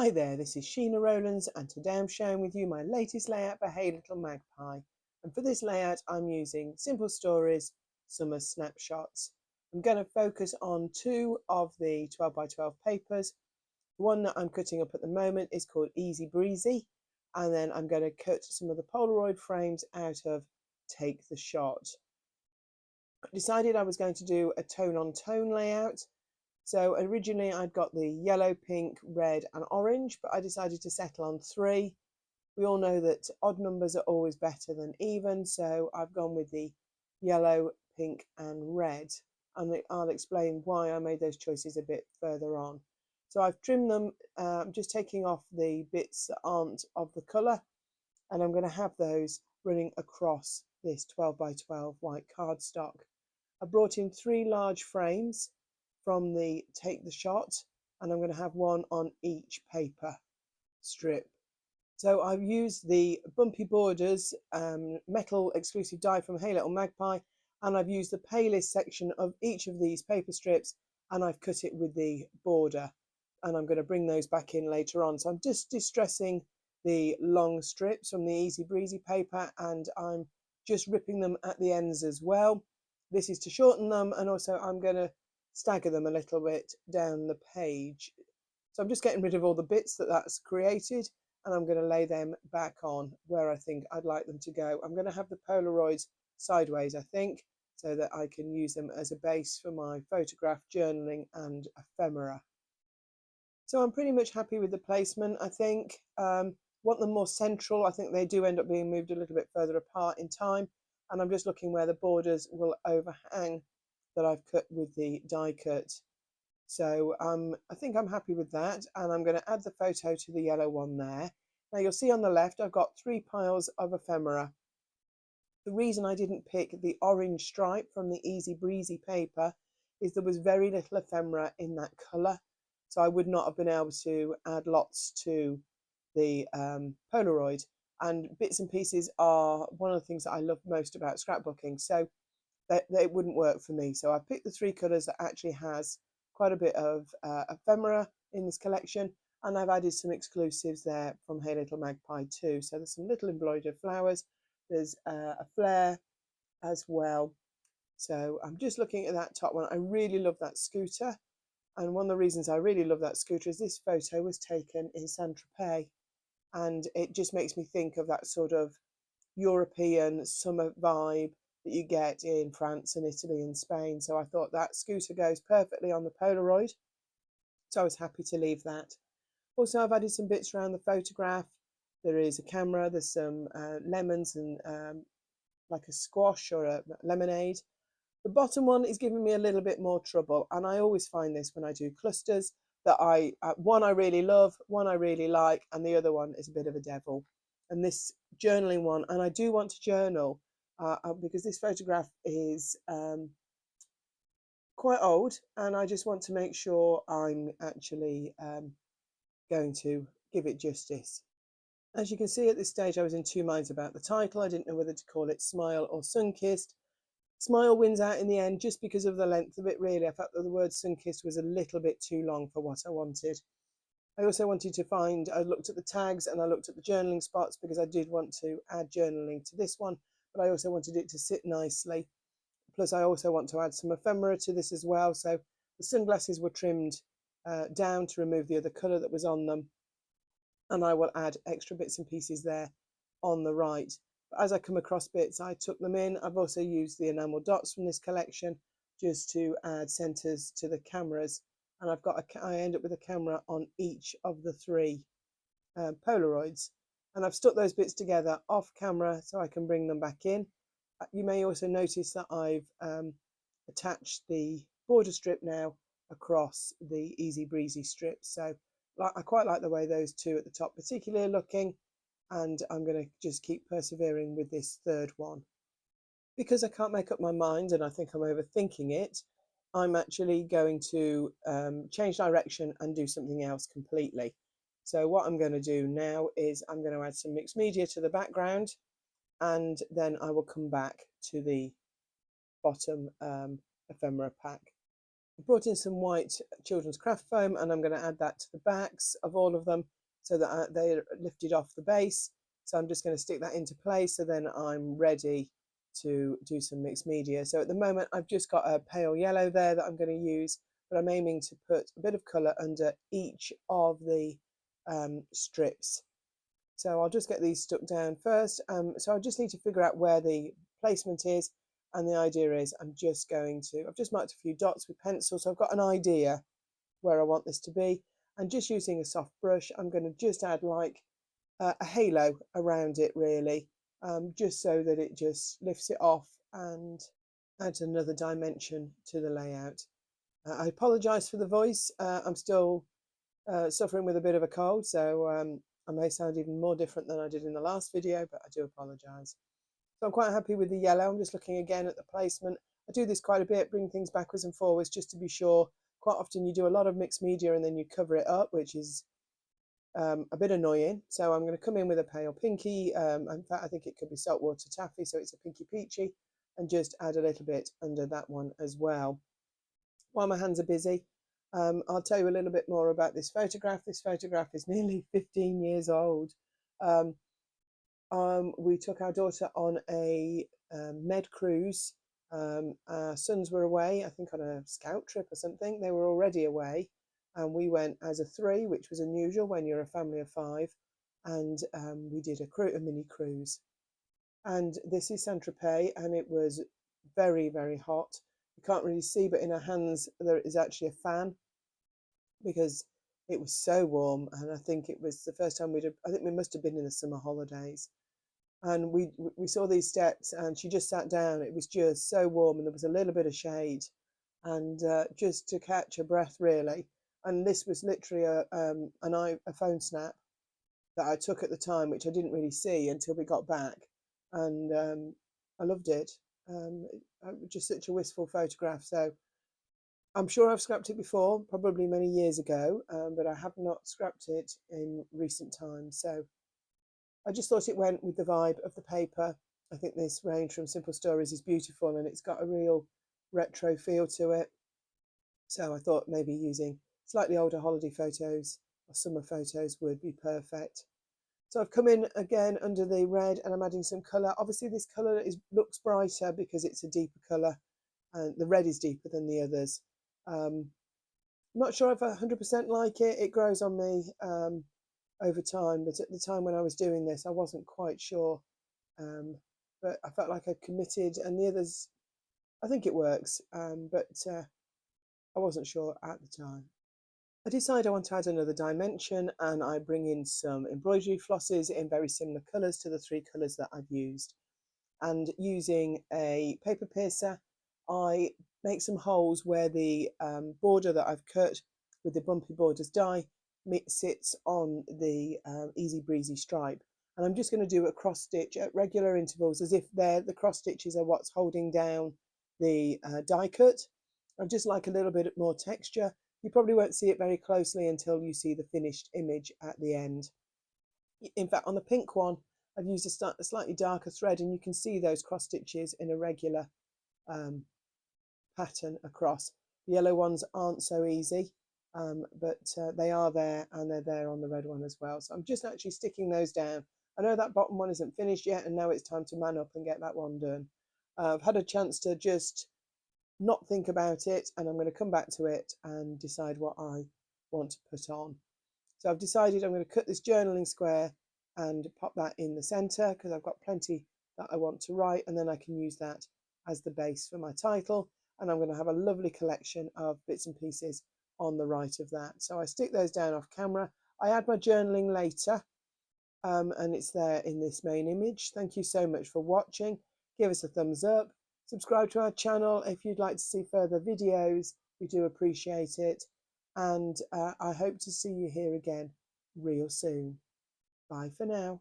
Hi there, this is Sheena Rowlands and today I'm sharing with you my latest layout for Hey Little Magpie. And for this layout I'm using Simple Stories Summer Snapshots. I'm going to focus on two of the 12 by 12 papers. The one that I'm cutting up at the moment is called Easy Breezy, and then I'm going to cut some of the Polaroid frames out of Take the Shot. I decided I was going to do a tone on tone layout. So originally I'd got the yellow, pink, red and orange, but I decided to settle on three. We all know that odd numbers are always better than even, so I've gone with the yellow, pink and red. And I'll explain why I made those choices a bit further on. So I've trimmed them, just taking off the bits that aren't of the colour, and I'm going to have those running across this 12 by 12 white cardstock. I brought in three large frames from the Take the Shot, and I'm going to have one on each paper strip. So I've used the Bumpy Borders metal exclusive die from Hey Little Magpie, and I've used the palest section of each of these paper strips, and I've cut it with the border, and I'm going to bring those back in later on. So I'm just distressing the long strips from the Easy Breezy paper, and I'm just ripping them at the ends as well. This is to shorten them, and also I'm going to stagger them a little bit down the page. So I'm just getting rid of all the bits that's created, and I'm going to lay them back on where I think I'd like them to go. I'm going to have the Polaroids sideways, I think, so that I can use them as a base for my photograph, journaling and ephemera. So I'm pretty much happy with the placement, I think. Want them more central. I think they do end up being moved a little bit further apart in time, and I'm just looking where the borders will overhang that I've cut with the die cut. So I think I'm happy with that, and I'm going to add the photo to the yellow one there. Now you'll see on the left I've got three piles of ephemera. The reason I didn't pick the orange stripe from the Easy Breezy paper is there was very little ephemera in that colour, so I would not have been able to add lots to the Polaroid, and bits and pieces are one of the things that I love most about scrapbooking, so they wouldn't work for me. So I picked the three colours that actually has quite a bit of ephemera in this collection, and I've added some exclusives there from Hey Little Magpie too. So there's some little embroidered flowers, there's a flare as well. So I'm just looking at that top one. I really love that scooter, and one of the reasons I really love that scooter is this photo was taken in Saint-Tropez, and it just makes me think of that sort of European summer vibe that you get in France and Italy and Spain. So I thought that scooter goes perfectly on the Polaroid, so I was happy to leave that. Also, I've added some bits around the photograph. There is a camera, there's some lemons and like a squash or a lemonade. The bottom one is giving me a little bit more trouble, and I always find this when I do clusters, that one I really love, one I really like, and the other one is a bit of a devil. And this journaling one, and I do want to journal because this photograph is quite old, and I just want to make sure I'm actually going to give it justice. As you can see at this stage, I was in two minds about the title. I didn't know whether to call it Smile or Sunkissed. Smile wins out in the end just because of the length of it, really. I felt that the word Sunkissed was a little bit too long for what I wanted. I also wanted to I looked at the tags and I looked at the journaling spots because I did want to add journaling to this one, but I also wanted it to sit nicely. Plus I also want to add some ephemera to this as well. So the sunglasses were trimmed down to remove the other colour that was on them. And I will add extra bits and pieces there on the right. But as I come across bits, I took them in. I've also used the enamel dots from this collection just to add centres to the cameras. And I end up with a camera on each of the three Polaroids. And I've stuck those bits together off camera so I can bring them back in. You may also notice that I've attached the border strip now across the Easy Breezy strip. So I quite like the way those two at the top particularly are looking, and I'm going to just keep persevering with this third one. Because I can't make up my mind and I think I'm overthinking it, I'm actually going to change direction and do something else completely. So what I'm going to do now is I'm going to add some mixed media to the background, and then I will come back to the bottom ephemera pack. I brought in some white children's craft foam and I'm going to add that to the backs of all of them so that they're lifted off the base. So I'm just going to stick that into place, so then I'm ready to do some mixed media. So at the moment I've just got a pale yellow there that I'm going to use, but I'm aiming to put a bit of colour under each of the strips. So I'll just get these stuck down first. So I just need to figure out where the placement is. And the idea is I've just marked a few dots with pencil. So I've got an idea where I want this to be. And just using a soft brush, I'm going to just add like a halo around it really, just so that it just lifts it off and adds another dimension to the layout. I apologise for the voice. I'm still suffering with a bit of a cold, so I may sound even more different than I did in the last video, but I do apologise. So I'm quite happy with the yellow. I'm just looking again at the placement. I do this quite a bit, bring things backwards and forwards just to be sure. Quite often you do a lot of mixed media and then you cover it up, which is a bit annoying. So I'm going to come in with a pale pinky. In fact, I think it could be saltwater taffy, so it's a pinky peachy, and just add a little bit under that one as well. While my hands are busy, I'll tell you a little bit more about this photograph. This photograph is nearly 15 years old. We took our daughter on a med cruise. Our sons were away, I think on a scout trip or something. They were already away, and we went as a 3, which was unusual when you're a family of 5, and we did a mini cruise. And this is Saint-Tropez, and it was very, very hot. You can't really see, but in our hands there is actually a fan because it was so warm. And I think it was the first time I think we must have been in the summer holidays. And we saw these steps and she just sat down. It was just so warm and there was a little bit of shade, and just to catch a breath really. And this was literally a phone snap that I took at the time, which I didn't really see until we got back. And I loved it. Just such a wistful photograph. So I'm sure I've scrapped it before, probably many years ago, but I have not scrapped it in recent times. So I just thought it went with the vibe of the paper. I think this range from Simple Stories is beautiful and it's got a real retro feel to it. So I thought maybe using slightly older holiday photos or summer photos would be perfect. So I've come in again under the red and I'm adding some colour. Obviously this colour looks brighter because it's a deeper colour and the red is deeper than the others. I'm not sure if I 100% like it. It grows on me over time, but at the time when I was doing this I wasn't quite sure, but I felt like I committed, and the others I think it works, but I wasn't sure at the time. I decide I want to add another dimension and I bring in some embroidery flosses in very similar colours to the 3 colours that I've used, and using a paper piercer I make some holes where the border that I've cut with the Bumpy Borders die sits on the Easy Breezy stripe, and I'm just going to do a cross stitch at regular intervals as if the cross stitches are what's holding down the die cut. I just like a little bit more texture. You probably won't see it very closely until you see the finished image at the end. In fact, on the pink one I've used a slightly darker thread and you can see those cross stitches in a regular pattern across. The yellow ones aren't so easy, but they are there, and they're there on the red one as well. So I'm just actually sticking those down. I know that bottom one isn't finished yet, and now it's time to man up and get that one done. I've had a chance to just not think about it, and I'm going to come back to it and decide what I want to put on. So I've decided I'm going to cut this journaling square and pop that in the centre because I've got plenty that I want to write, and then I can use that as the base for my title. And I'm going to have a lovely collection of bits and pieces on the right of that. So I stick those down off camera. I add my journaling later, and it's there in this main image. Thank you so much for watching. Give us a thumbs up. Subscribe to our channel if you'd like to see further videos. We do appreciate it. And I hope to see you here again real soon. Bye for now.